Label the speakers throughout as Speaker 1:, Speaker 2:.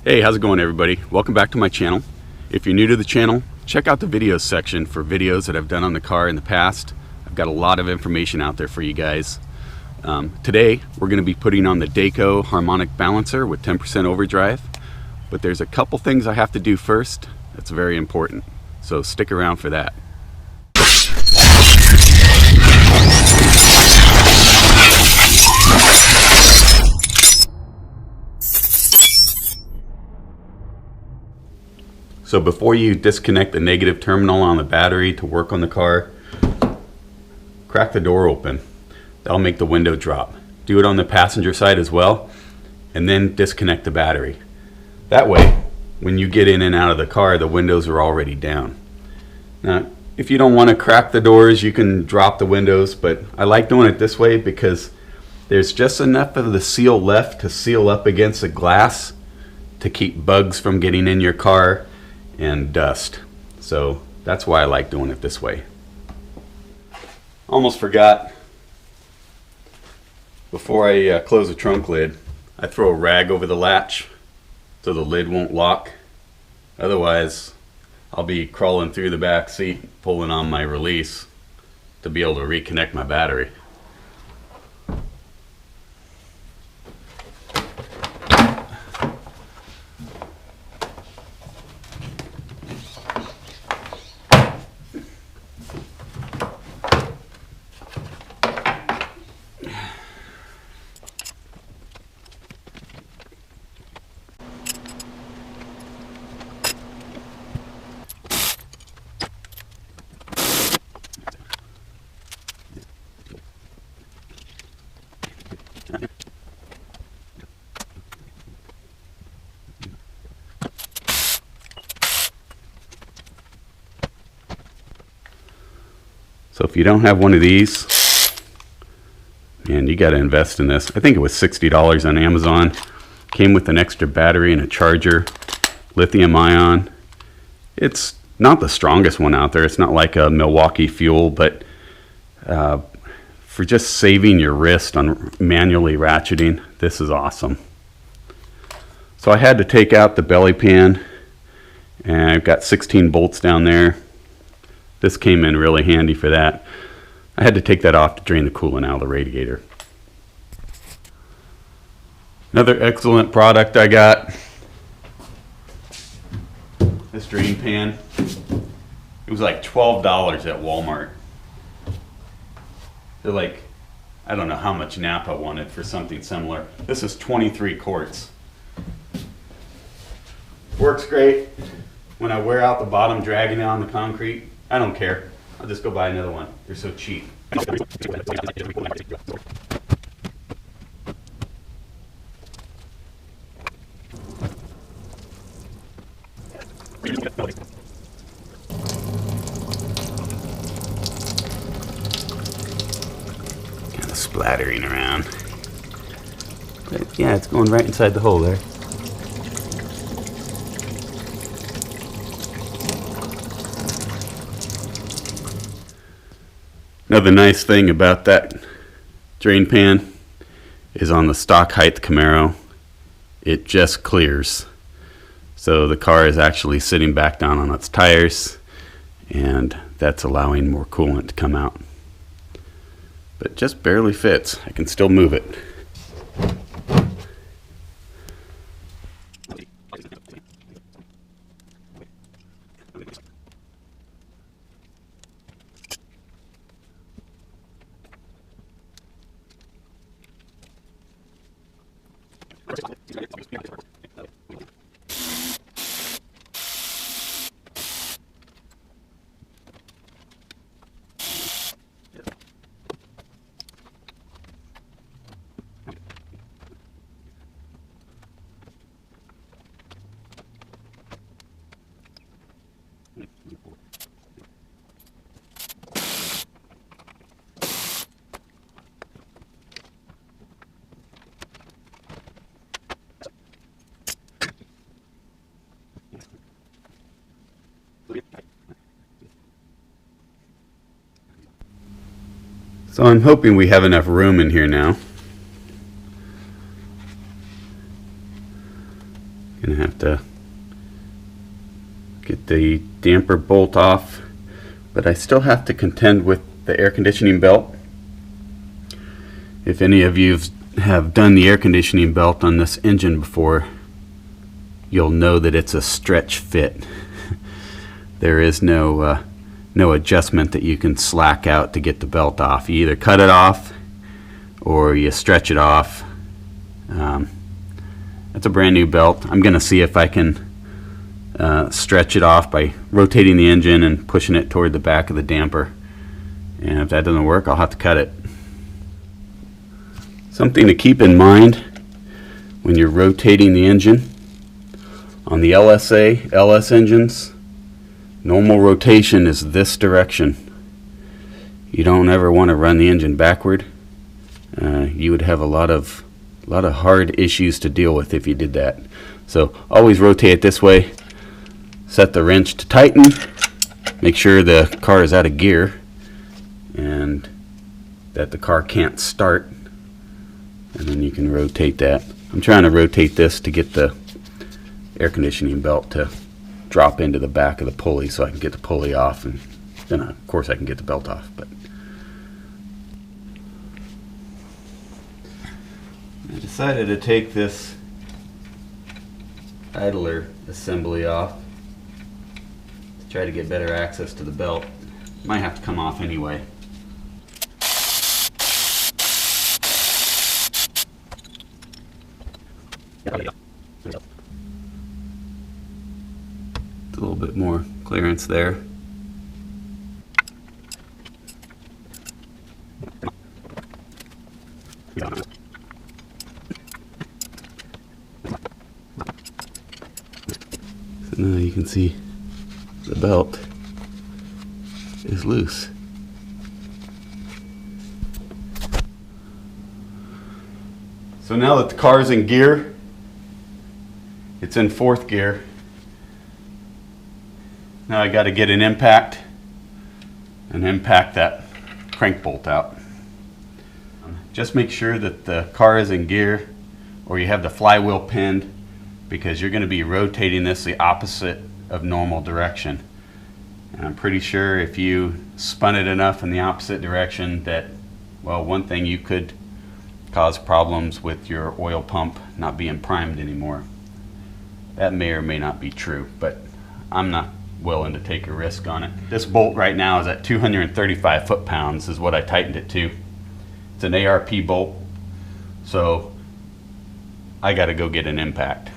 Speaker 1: Hey, how's it going everybody? Welcome back to my channel. If you're new to the channel, check out the videos section for videos that I've done on the car in the past. I've got a lot of information out there for you guys. Today, we're going to be putting on the Dayco harmonic balancer with 10% overdrive, but there's a couple things I have to do first that's very important, so stick around for that. So before you disconnect the negative terminal on the battery to work on the car, crack the door open. That'll make the window drop. Do it on the passenger side as well, and then disconnect the battery. That way, when you get in and out of the car, the windows are already down. Now, if you don't want to crack the doors, you can drop the windows, but I like doing it this way because there's just enough of the seal left to seal up against the glass to keep bugs from getting in your car and dust. So that's why I like doing it this way. Almost forgot, before I close the trunk lid, I throw a rag over the latch so the lid won't lock. Otherwise, I'll be crawling through the back seat pulling on my release to be able to reconnect my battery. So if you don't have one of these, man, you got to invest in this. I think it was $60 on Amazon. Came with an extra battery and a charger, lithium ion. It's not the strongest one out there. It's not like a Milwaukee Fuel, but for just saving your wrist on manually ratcheting, this is awesome. So I had to take out the belly pan, and I've got 16 bolts down there. This came in really handy for that. I had to take that off to drain the coolant out of the radiator. Another excellent product I got, this drain pan. It was like $12 at Walmart. They're like, I don't know how much Napa wanted for something similar. This is 23 quarts. Works great. When I wear out the bottom dragging it on the concrete, I don't care. I'll just go buy another one. They're so cheap. Kind of splattering around. But yeah, it's going right inside the hole there. Another nice thing about that drain pan is on the stock height Camaro, it just clears. So the car is actually sitting back down on its tires, and that's allowing more coolant to come out. But it just barely fits. I can still move it. So I'm hoping we have enough room in here now. Gonna have to get the damper bolt off, but I still have to contend with the air conditioning belt. If any of you have done the air conditioning belt on this engine before, you'll know that it's a stretch fit. There is no adjustment that you can slack out to get the belt off. You either cut it off or you stretch it off. That's a brand new belt. I'm going to see if I can stretch it off by rotating the engine and pushing it toward the back of the damper. And if that doesn't work, I'll have to cut it. Something to keep in mind when you're rotating the engine. On the LSA, LS engines, normal rotation is this direction. You don't ever want to run the engine backward. You would have a lot of hard issues to deal with if you did that. So always rotate it this way. Set the wrench to tighten. Make sure the car is out of gear and that the car can't start. And then you can rotate that. I'm trying to rotate this to get the air conditioning belt to drop into the back of the pulley so I can get the pulley off, and then of course I can get the belt off. But I decided to take this idler assembly off to try to get better access to the belt. Might have to come off anyway. A little bit more clearance there. So now you can see the belt is loose. So now that the car is in gear, it's in fourth gear. Now I got to get an impact and impact that crank bolt out. Just make sure that the car is in gear or you have the flywheel pinned, because you're going to be rotating this the opposite of normal direction. And I'm pretty sure if you spun it enough in the opposite direction that, well, one thing, you could cause problems with your oil pump not being primed anymore. That may or may not be true, but I'm not willing to take a risk on it. This bolt right now is at 235 foot-pounds is what I tightened it to. It's an ARP bolt, so I got to go get an impact.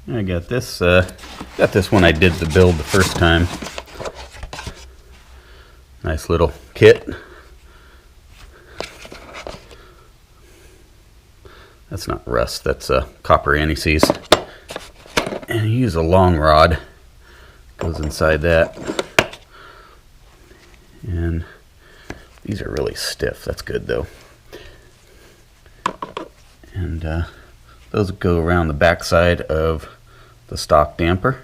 Speaker 1: I got this one I did the build the first time. Nice little kit. That's not rust, that's copper anti-seize. And you use a long rod, goes inside that. And these are really stiff, that's good though. And those go around the back side of the stock damper,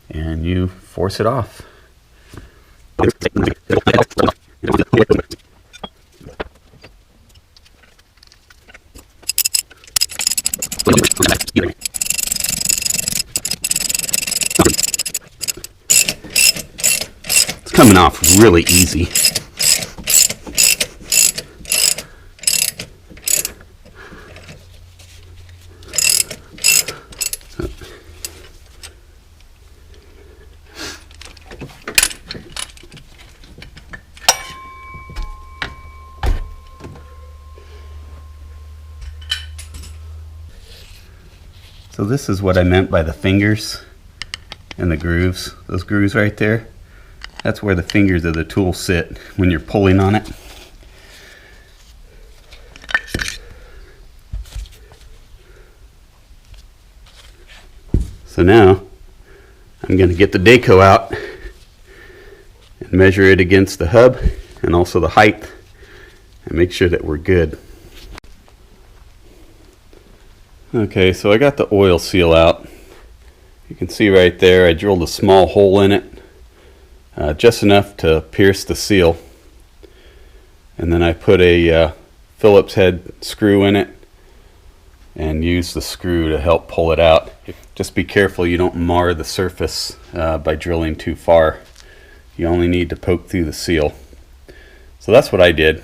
Speaker 1: and you force it off. It's coming off really easy. So this is what I meant by the fingers and the grooves. Those grooves right there, that's where the fingers of the tool sit when you're pulling on it. So now I'm going to get the Dayco out and measure it against the hub and also the height and make sure that we're good. Okay, so I got the oil seal out. You can see right there I drilled a small hole in it, just enough to pierce the seal. And then I put a Phillips head screw in it and use the screw to help pull it out. Just be careful you don't mar the surface by drilling too far. You only need to poke through the seal. So that's what I did.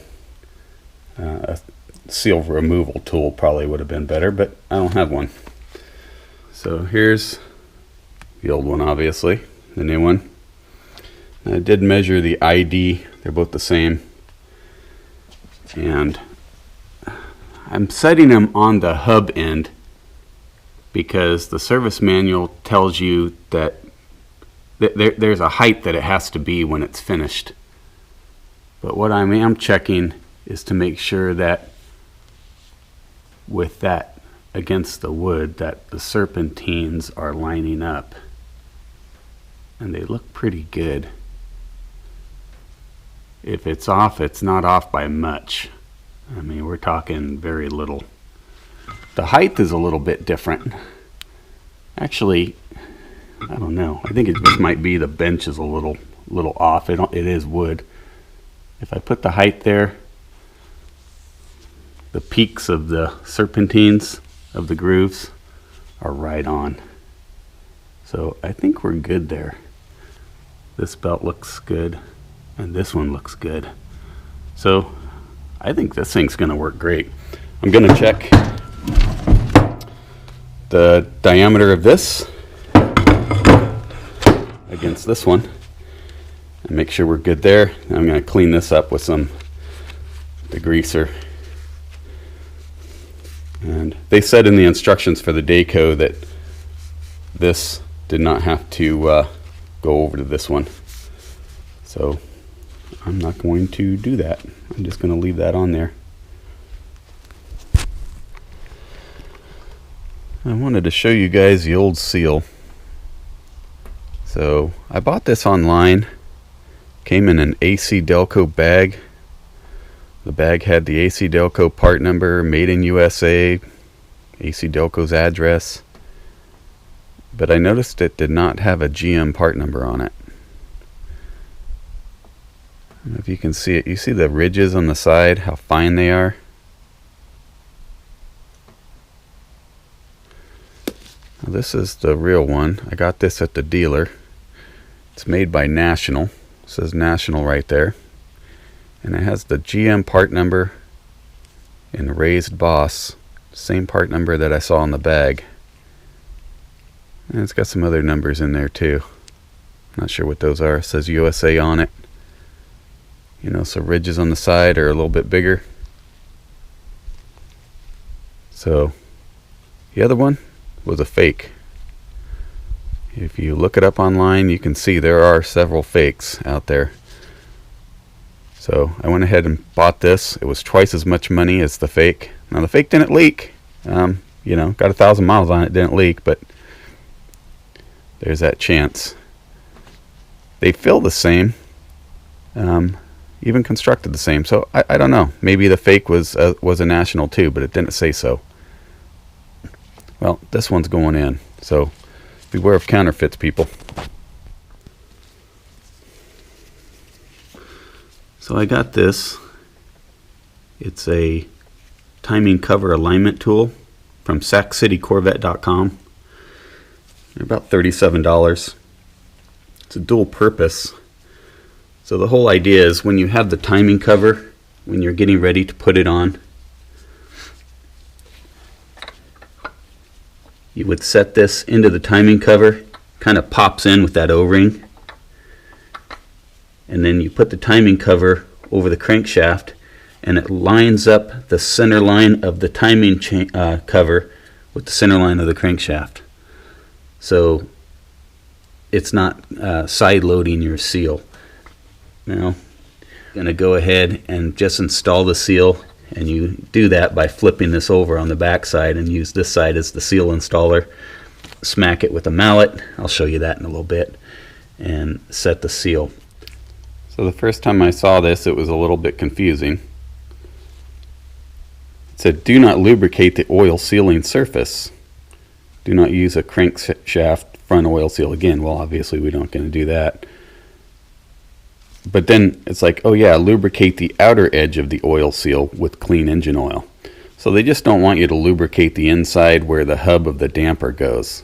Speaker 1: A seal removal tool probably would have been better, but I don't have one. So here's the old one, obviously, the new one. I did measure the ID, they're both the same. And I'm setting them on the hub end because the service manual tells you that there's a height that it has to be when it's finished. But what I am checking is to make sure that with that against the wood that the serpentines are lining up. And they look pretty good. If it's off, it's not off by much. I mean, we're talking very little. The height is a little bit different. Actually, I don't know. I think it just might be the bench is a little off. It is wood. If I put the height there, the peaks of the serpentines of the grooves are right on. So I think we're good there. This belt looks good, and this one looks good. So I think this thing's going to work great. I'm going to check the diameter of this against this one and make sure we're good there. I'm going to clean this up with some degreaser. And they said in the instructions for the Dayco that this did not have to go over to this one. So I'm not going to do that. I'm just going to leave that on there. I wanted to show you guys the old seal. So I bought this online. Came in an AC Dayco bag. The bag had the AC Dayco part number, made in USA, AC Dayco's address. But I noticed it did not have a GM part number on it. I don't know if you can see it. You see the ridges on the side, how fine they are? Now this is the real one. I got this at the dealer. It's made by National. It says National right there. And it has the GM part number in raised boss. Same part number that I saw in the bag. And it's got some other numbers in there too. Not sure what those are. It says USA on it. You know, so ridges on the side are a little bit bigger. So the other one was a fake. If you look it up online, you can see there are several fakes out there. So I went ahead and bought this. It was twice as much money as the fake. Now the fake didn't leak. You know, got 1,000 miles on it, didn't leak, but there's that chance. They feel the same. Even constructed the same. So I don't know. Maybe the fake was a National too, but it didn't say so. Well, this one's going in. So beware of counterfeits, people. So I got this. It's a timing cover alignment tool from SackCityCorvette.com. They're about $37. It's a dual purpose. So the whole idea is when you have the timing cover, when you're getting ready to put it on, you would set this into the timing cover, kind of pops in with that O-ring, and then you put the timing cover over the crankshaft and it lines up the center line of the timing cover with the center line of the crankshaft. So it's not side loading your seal. Now, I'm going to go ahead and just install the seal, and you do that by flipping this over on the back side and use this side as the seal installer. Smack it with a mallet. I'll show you that in a little bit. And set the seal. So the first time I saw this, it was a little bit confusing. It said, do not lubricate the oil sealing surface. Do not use a crankshaft front oil seal. Again, well, obviously we don't going to do that. but then it's like, oh yeah, lubricate the outer edge of the oil seal with clean engine oil. So they just don't want you to lubricate the inside where the hub of the damper goes.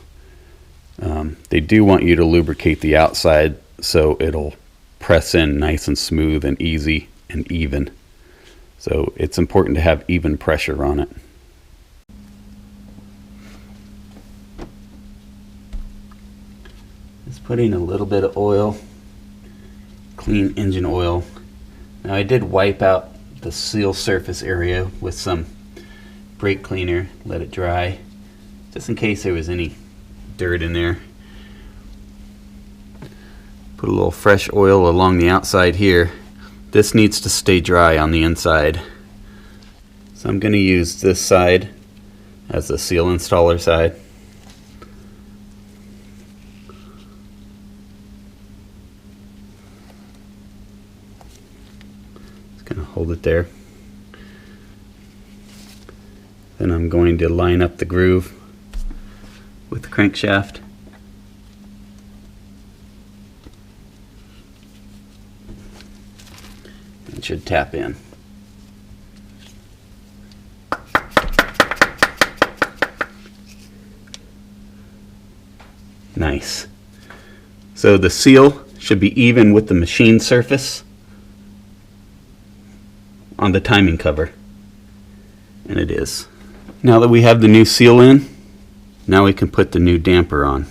Speaker 1: They do want you to lubricate the outside so it'll press in nice and smooth and easy and even. So it's important to have even pressure on it. Just putting a little bit of oil, clean engine oil. Now I did wipe out the seal surface area with some brake cleaner, let it dry, just in case there was any dirt in there. Put a little fresh oil along the outside here. This needs to stay dry on the inside. So I'm going to use this side as the seal installer side. Just going to hold it there. Then I'm going to line up the groove with the crankshaft. It should tap in. Nice. So the seal should be even with the machine surface on the timing cover. And it is. Now that we have the new seal in, now we can put the new damper on.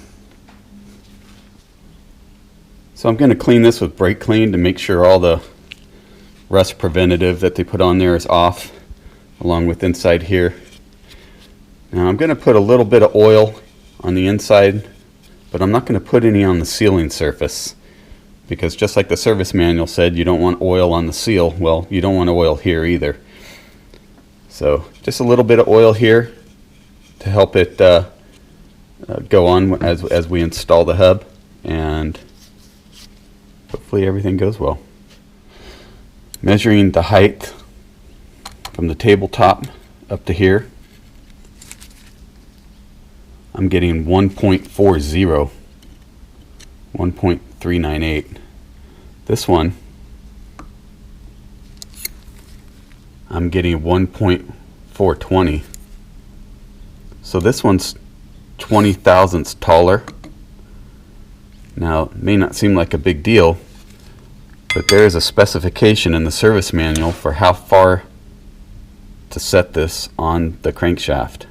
Speaker 1: So I'm going to clean this with brake clean to make sure all the rust preventative that they put on there is off, along with inside here. Now I'm going to put a little bit of oil on the inside, but I'm not going to put any on the sealing surface, because just like the service manual said, you don't want oil on the seal. Well, you don't want oil here either. So just a little bit of oil here to help it go on as we install the hub, and hopefully everything goes well. Measuring the height from the tabletop up to here, I'm getting 1.40, 1.398. This one, I'm getting 1.420. So this one's 20 thousandths taller. Now, it may not seem like a big deal, but there is a specification in the service manual for how far to set this on the crankshaft.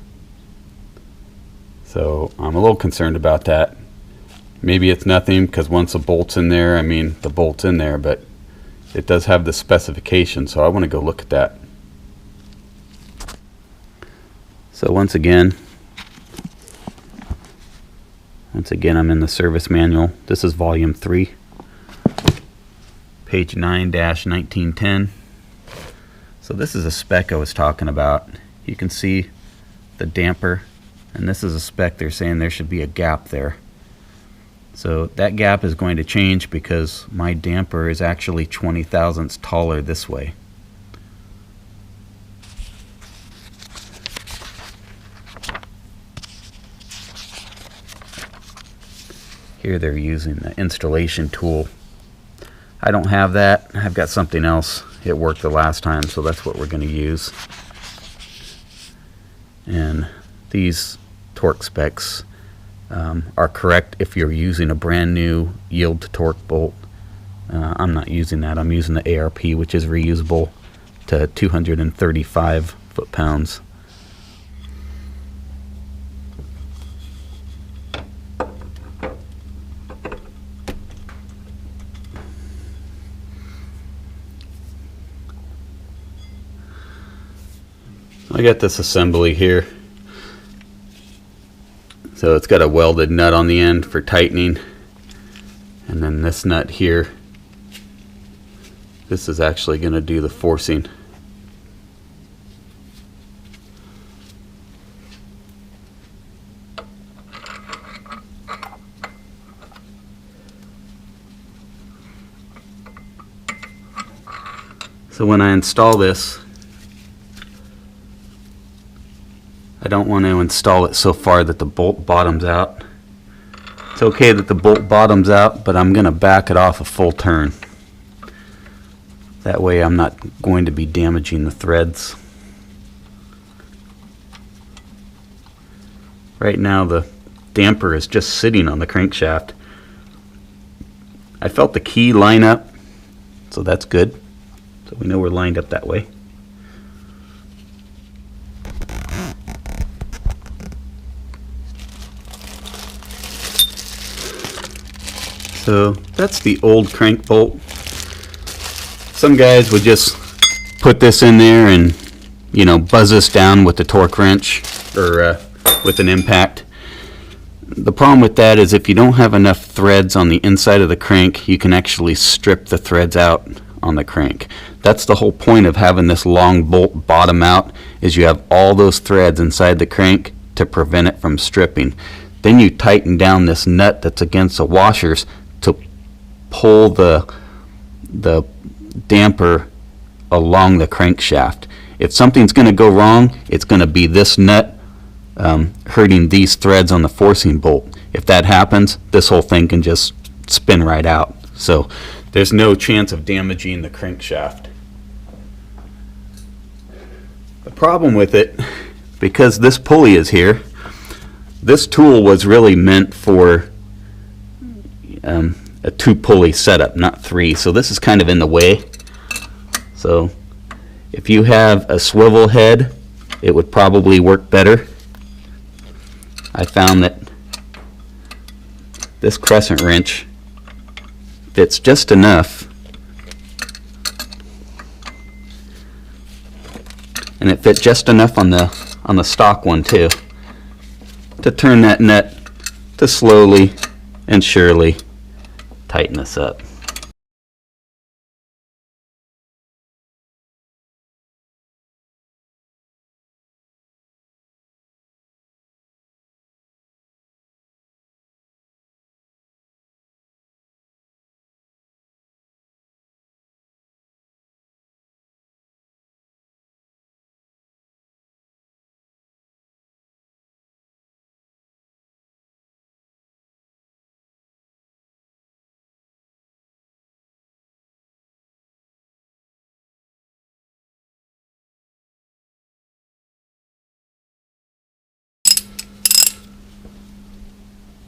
Speaker 1: So I'm a little concerned about that. Maybe it's nothing because once the bolt's in there, I mean the bolt's in there, but it does have the specification, so I want to go look at that. So once again I'm in the service manual. This is volume 3. Page 9-1910. So this is a spec I was talking about. You can see the damper, and this is a spec they're saying there should be a gap there. So that gap is going to change because my damper is actually 20 thousandths taller this way. Here they're using the installation tool. I don't have that. I've got something else. It worked the last time, so that's what we're going to use. And these torque specs are correct if you're using a brand new yield to torque bolt. I'm not using that. I'm using the ARP, which is reusable to 235 foot-pounds. I got this assembly here. So it's got a welded nut on the end for tightening, and then this nut here, this is actually going to do the forcing. So when I install this, I don't want to install it so far that the bolt bottoms out. It's okay that the bolt bottoms out, but I'm going to back it off a full turn. That way I'm not going to be damaging the threads. Right now the damper is just sitting on the crankshaft. I felt the key line up, so that's good. So we know we're lined up that way. So that's the old crank bolt. Some guys would just put this in there and, you know, buzz this down with the torque wrench or with an impact. The problem with that is if you don't have enough threads on the inside of the crank, you can actually strip the threads out on the crank. That's the whole point of having this long bolt bottom out, is you have all those threads inside the crank to prevent it from stripping. Then you tighten down this nut that's against the washers to pull the damper along the crankshaft. If something's going to go wrong, it's going to be this nut hurting these threads on the forcing bolt. If that happens, this whole thing can just spin right out. So there's no chance of damaging the crankshaft. The problem with it, because this pulley is here, this tool was really meant for a 2-pulley setup, not 3. So this is kind of in the way. So if you have a swivel head, it would probably work better. I found that this crescent wrench fits just enough, and it fit just enough on the stock one too, to turn that nut to slowly and surely tighten this up.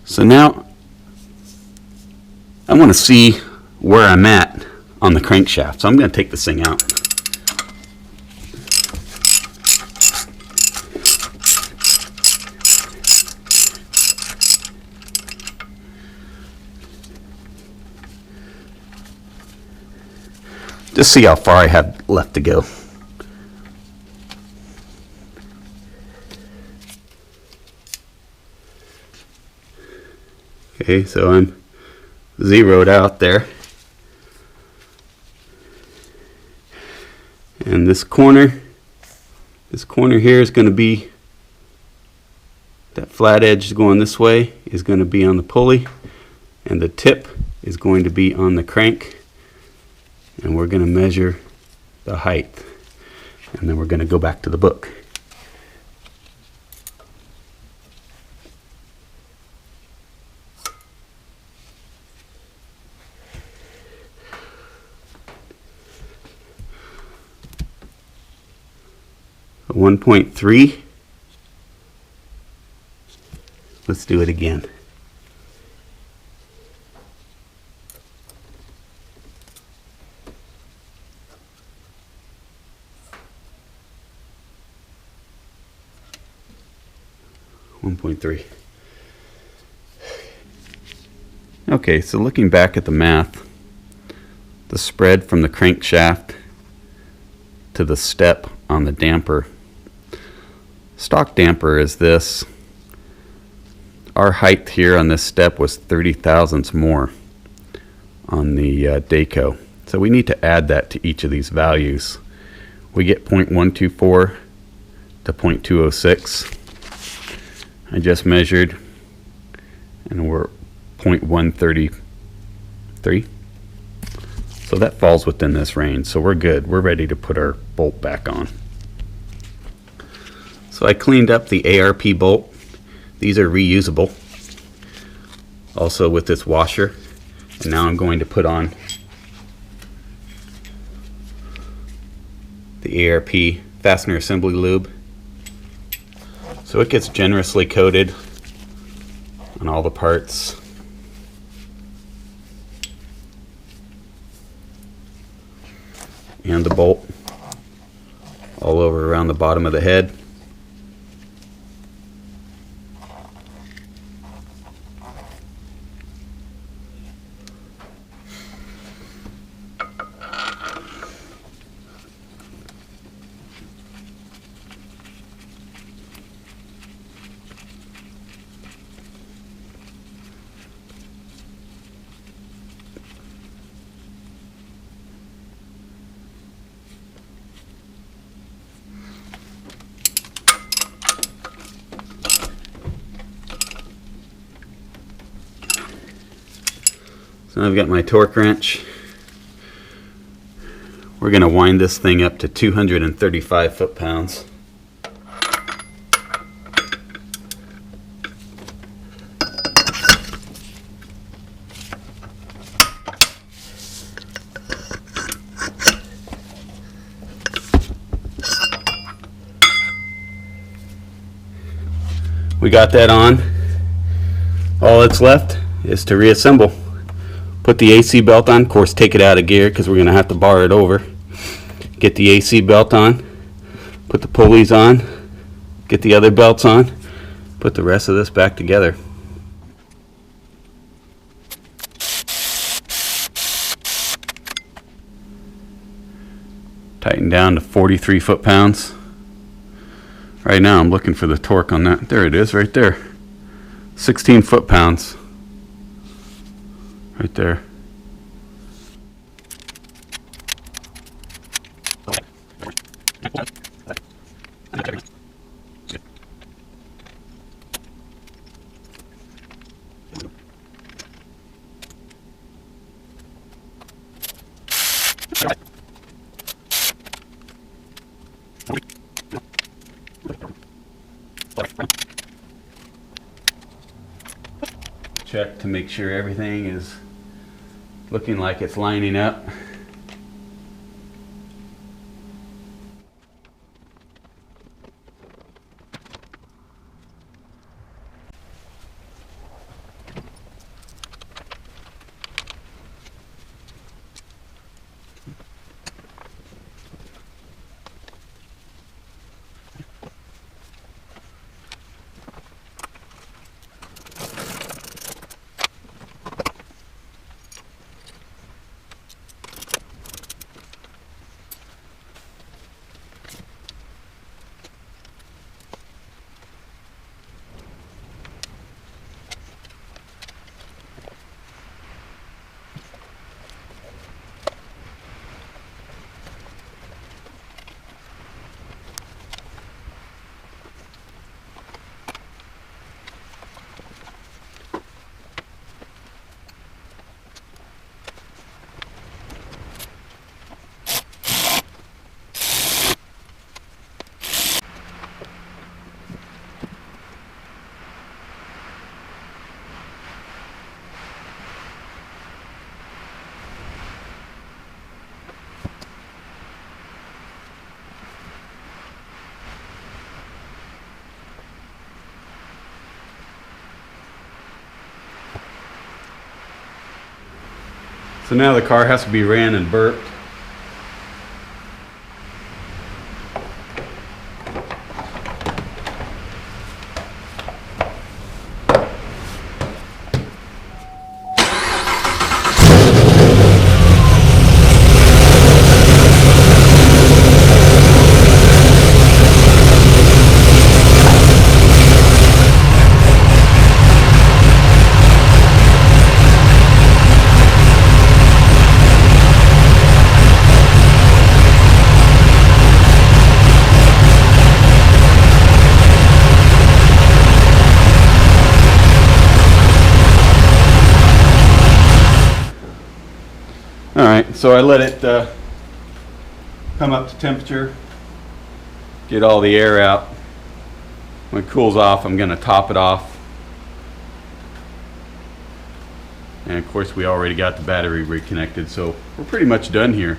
Speaker 1: So now I want to see where I'm at on the crankshaft. So I'm going to take this thing out. Just see how far I have left to go. Okay, so I'm zeroed out there. And this corner here is going to be, that flat edge going this way is going to be on the pulley, and the tip is going to be on the crank. And we're going to measure the height, and then we're going to go back to the book. So 1.3. Let's do it again. Okay, so looking back at the math, the spread from the crankshaft to the step on the damper, stock damper is this. Our height here on this step was 30 thousandths more on the Dayco. So we need to add that to each of these values. We get 0.124 to 0.206. I just measured, and we're 0.133. So that falls within this range. So we're good. We're ready to put our bolt back on. So I cleaned up the ARP bolt. These are reusable. Also with this washer. And now I'm going to put on the ARP fastener assembly lube. So it gets generously coated on all the parts. And the bolt all over around the bottom of the head. So I've got my torque wrench. We're going to wind this thing up to 235 foot-pounds. We got that on. All that's left is to reassemble. Put the AC belt on, of course take it out of gear because we're going to have to bar it over. Get the AC belt on, put the pulleys on, get the other belts on, put the rest of this back together. Tighten down to 43 foot-pounds. Right now I'm looking for the torque on that. There it is, right there. 16 foot-pounds. Right there. Check to make sure everything is looking like it's lining up. So now the car has to be ran and burped. Alright, so I let it come up to temperature, get all the air out. When it cools off, I'm going to top it off. And of course we already got the battery reconnected, so we're pretty much done here.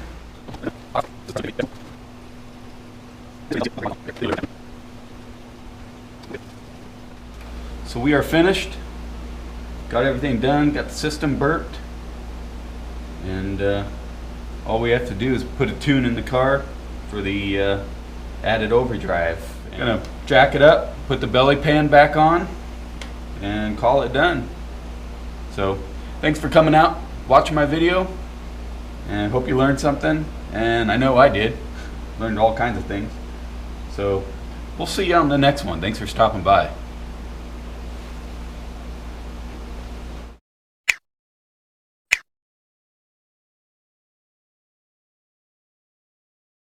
Speaker 1: So we are finished. Got everything done, got the system burped, and all we have to do is put a tune in the car for the added overdrive. Gonna jack it up, put the belly pan back on, and call it done. So thanks for coming out, watching my video, and hope you learned something. And I know I did. Learned all kinds of things. So we'll see you on the next one. Thanks for stopping by.